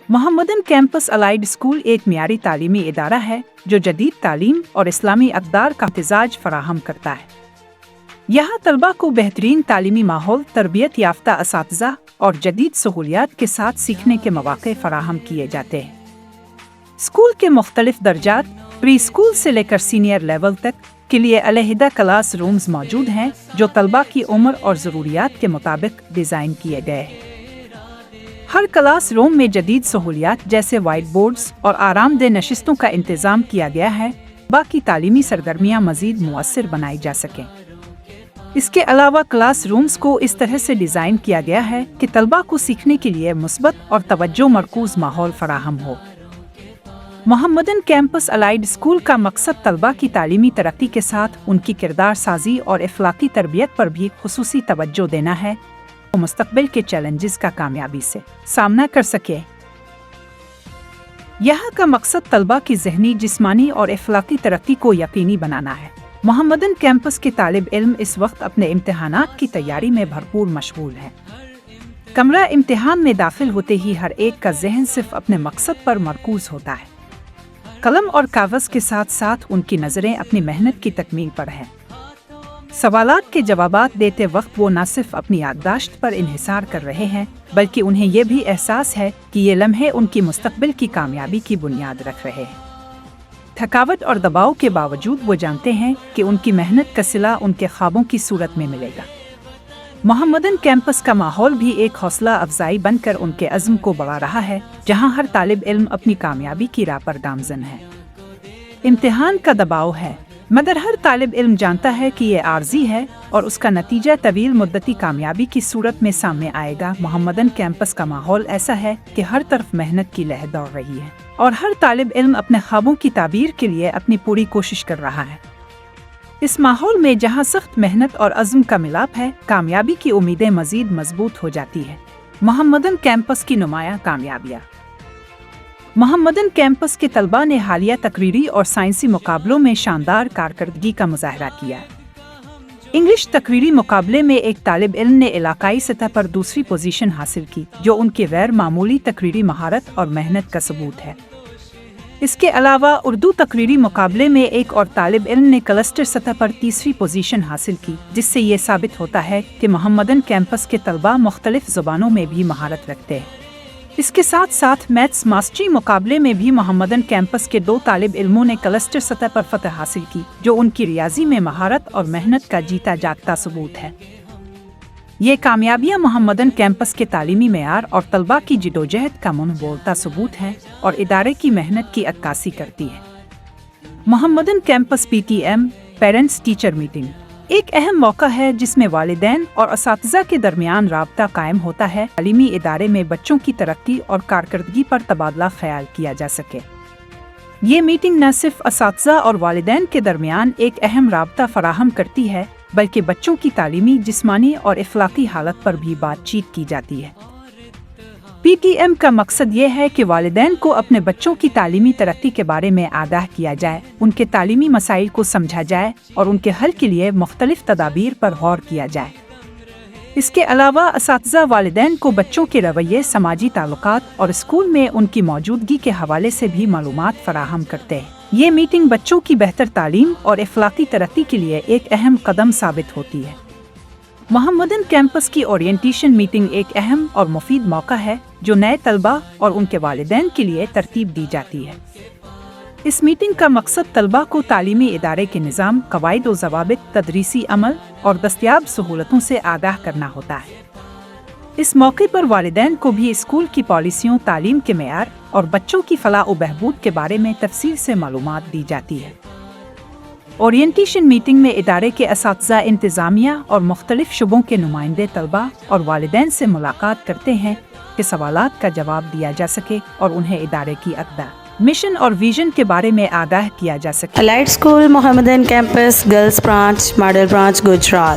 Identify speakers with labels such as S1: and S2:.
S1: محمدن campus allied school ایک معیاری تعلیمی ادارہ ہے جو جدید تعلیم اور اسلامی اقدار کا امتزاج فراہم کرتا ہے۔ یہاں طلباء کو بہترین تعلیمی ماحول، تربیت یافتہ اساتذہ اور جدید سہولیات کے ساتھ سیکھنے کے مواقع فراہم کیے جاتے ہیں۔ اسکول کے مختلف درجات، پری اسکول سے لے کر سینئر لیول تک کے لیے علیحدہ کلاس رومز موجود ہیں جو طلباء کی عمر اور ضروریات کے مطابق ڈیزائن کیے گئے ہیں۔ ہر کلاس روم میں جدید سہولیات جیسے وائٹ بورڈز اور آرام دہ نشستوں کا انتظام کیا گیا ہے، باقی تعلیمی سرگرمیاں مزید مؤثر بنائی جا سکیں۔ اس کے علاوہ کلاس رومز کو اس طرح سے ڈیزائن کیا گیا ہے کہ طلباء کو سیکھنے کے لیے مثبت اور توجہ مرکوز ماحول فراہم ہو۔ محمدن کیمپس الائیڈ اسکول کا مقصد طلباء کی تعلیمی ترقی کے ساتھ ان کی کردار سازی اور اخلاقی تربیت پر بھی خصوصی توجہ دینا ہے، وہ مستقبل کے چیلنجز کا کامیابی سے سامنا کر سکے۔ یہاں کا مقصد طلباء کی ذہنی، جسمانی اور اخلاقی ترقی کو یقینی بنانا ہے۔ محمدن کیمپس کے طالب علم اس وقت اپنے امتحانات کی تیاری میں بھرپور مشغول ہیں۔ کمرہ امتحان میں داخل ہوتے ہی ہر ایک کا ذہن صرف اپنے مقصد پر مرکوز ہوتا ہے۔ قلم اور کاغذ کے ساتھ ساتھ ان کی نظریں اپنی محنت کی تکمیل پر ہیں۔ سوالات کے جوابات دیتے وقت وہ نہ صرف اپنی یادداشت پر انحصار کر رہے ہیں بلکہ انہیں یہ بھی احساس ہے کہ یہ لمحے ان کی مستقبل کی کامیابی کی بنیاد رکھ رہے ہیں۔ تھکاوٹ اور دباؤ کے باوجود وہ جانتے ہیں کہ ان کی محنت کا صلہ ان کے خوابوں کی صورت میں ملے گا۔ محمدن کیمپس کا ماحول بھی ایک حوصلہ افزائی بن کر ان کے عزم کو بڑھا رہا ہے، جہاں ہر طالب علم اپنی کامیابی کی راہ پر گامزن ہے۔ امتحان کا دباؤ ہے، مگر ہر طالب علم جانتا ہے کہ یہ عارضی ہے اور اس کا نتیجہ طویل مدتی کامیابی کی صورت میں سامنے آئے گا۔ محمدن کیمپس کا ماحول ایسا ہے کہ ہر طرف محنت کی لہر دوڑ رہی ہے اور ہر طالب علم اپنے خوابوں کی تعبیر کے لیے اپنی پوری کوشش کر رہا ہے۔ اس ماحول میں جہاں سخت محنت اور عزم کا ملاپ ہے، کامیابی کی امیدیں مزید مضبوط ہو جاتی ہیں۔ محمدن کیمپس کی نمایاں کامیابیاں۔ محمدن کیمپس کے طلباء نے حالیہ تقریری اور سائنسی مقابلوں میں شاندار کارکردگی کا مظاہرہ کیا۔ انگلش تقریری مقابلے میں ایک طالب علم نے علاقائی سطح پر دوسری پوزیشن حاصل کی، جو ان کی غیر معمولی تقریری مہارت اور محنت کا ثبوت ہے۔ اس کے علاوہ اردو تقریری مقابلے میں ایک اور طالب علم نے کلسٹر سطح پر تیسری پوزیشن حاصل کی، جس سے یہ ثابت ہوتا ہے کہ محمدن کیمپس کے طلباء مختلف زبانوں میں بھی مہارت رکھتے ہیں۔ اس کے ساتھ ساتھ میتھس ماسٹری مقابلے میں بھی محمدن کیمپس کے 2 طالب علموں نے کلسٹر سطح پر فتح حاصل کی، جو ان کی ریاضی میں مہارت اور محنت کا جیتا جاگتا ثبوت ہے۔ یہ کامیابیاں محمدن کیمپس کے تعلیمی معیار اور طلباء کی جدوجہد کا منہ بولتا ثبوت ہے اور ادارے کی محنت کی عکاسی کرتی ہے۔ Mohammedan campus PTM parents teacher meeting ایک اہم موقع ہے جس میں والدین اور اساتذہ کے درمیان رابطہ قائم ہوتا ہے، تعلیمی ادارے میں بچوں کی ترقی اور کارکردگی پر تبادلہ خیال کیا جا سکے۔ یہ میٹنگ نہ صرف اساتذہ اور والدین کے درمیان ایک اہم رابطہ فراہم کرتی ہے بلکہ بچوں کی تعلیمی، جسمانی اور اخلاقی حالت پر بھی بات چیت کی جاتی ہے۔ PTM کا مقصد یہ ہے کہ والدین کو اپنے بچوں کی تعلیمی ترقی کے بارے میں آگاہ کیا جائے، ان کے تعلیمی مسائل کو سمجھا جائے اور ان کے حل کے لیے مختلف تدابیر پر غور کیا جائے۔ اس کے علاوہ اساتذہ والدین کو بچوں کے رویے، سماجی تعلقات اور اسکول میں ان کی موجودگی کے حوالے سے بھی معلومات فراہم کرتے ہیں۔ یہ میٹنگ بچوں کی بہتر تعلیم اور اخلاقی ترقی کے لیے ایک اہم قدم ثابت ہوتی ہے۔ محمدن کیمپس کی اورینٹیشن میٹنگ ایک اہم اور مفید موقع ہے جو نئے طلباء اور ان کے والدین کے لیے ترتیب دی جاتی ہے۔ اس میٹنگ کا مقصد طلباء کو تعلیمی ادارے کے نظام، قواعد و ضوابط، تدریسی عمل اور دستیاب سہولتوں سے آگاہ کرنا ہوتا ہے۔ اس موقع پر والدین کو بھی اسکول کی پالیسیوں، تعلیم کے معیار اور بچوں کی فلاح و بہبود کے بارے میں تفصیل سے معلومات دی جاتی ہے۔ اورینٹیشن میٹنگ میں ادارے کے اساتذہ، انتظامیہ اور مختلف شعبوں کے نمائندے طلباء اور والدین سے ملاقات کرتے ہیں کہ سوالات کا جواب دیا جا سکے اور انہیں ادارے کی اقدار، مشن اور ویژن کے بارے میں آگاہ کیا جا سکے۔
S2: Allied school Mohammedan campus girls branch, model branch, Gujarat.